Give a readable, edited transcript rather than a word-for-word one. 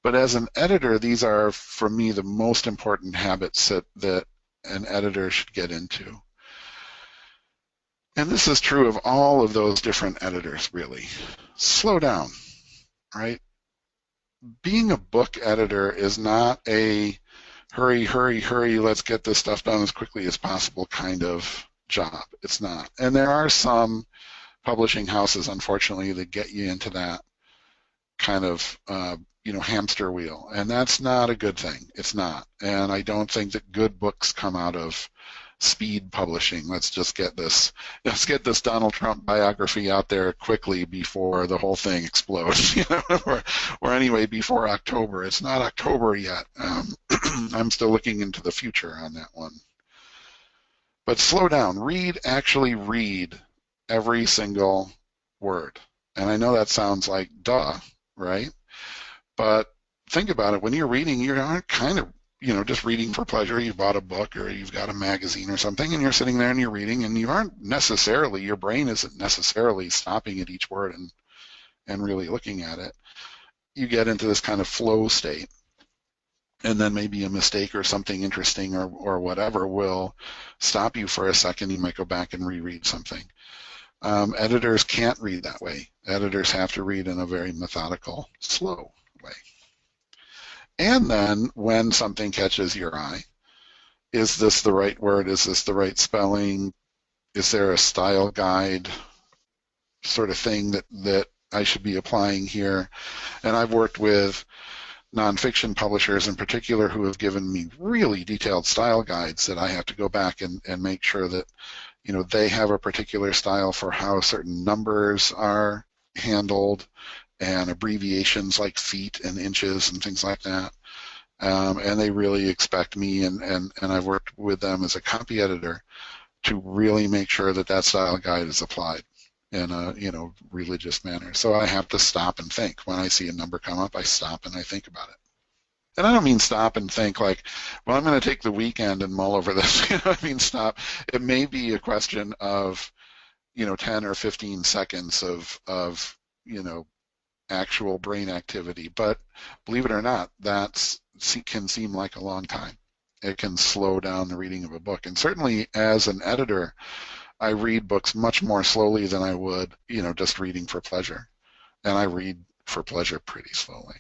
But as an editor, these are, for me, the most important habits that an editor should get into. And this is true of all of those different editors, really. Slow down, right? Being a book editor is not a hurry, hurry, hurry, let's get this stuff done as quickly as possible kind of job. It's not. And there are some publishing houses, unfortunately, that get you into that kind of hamster wheel, and that's not a good thing. It's not. And I don't think that good books come out of speed publishing. Let's get this Donald Trump biography out there quickly before the whole thing explodes, or anyway before October. It's not October yet. I'm still looking into the future on that one. But slow down. Actually read every single word. And I know that sounds like duh, right? But think about it. When you're reading, you aren't kind of just reading for pleasure. You bought a book or you've got a magazine or something, and you're sitting there and you're reading, and you aren't necessarily, your brain isn't necessarily stopping at each word and really looking at it. You get into this kind of flow state, and then maybe a mistake or something interesting or whatever will stop you for a second. You might go back and reread something. Editors can't read that way. Editors have to read in a very methodical, slow way. And then when something catches your eye, is this the right word? Is this the right spelling? Is there a style guide sort of thing that I should be applying here? And I've worked with nonfiction publishers in particular who have given me really detailed style guides that I have to go back and make sure that they have a particular style for how certain numbers are handled and abbreviations like feet and inches and things like that. And they really expect me, and I've worked with them as a copy editor to really make sure that style guide is applied in a religious manner. So I have to stop and think. When I see a number come up, I stop and I think about it. And I don't mean stop and think like, well, I'm going to take the weekend and mull over this. I mean stop. It may be a question of 10 or 15 seconds of actual brain activity, but believe it or not, that can seem like a long time. It can slow down the reading of a book. And certainly as an editor, I read books much more slowly than I would just reading for pleasure. And I read for pleasure pretty slowly.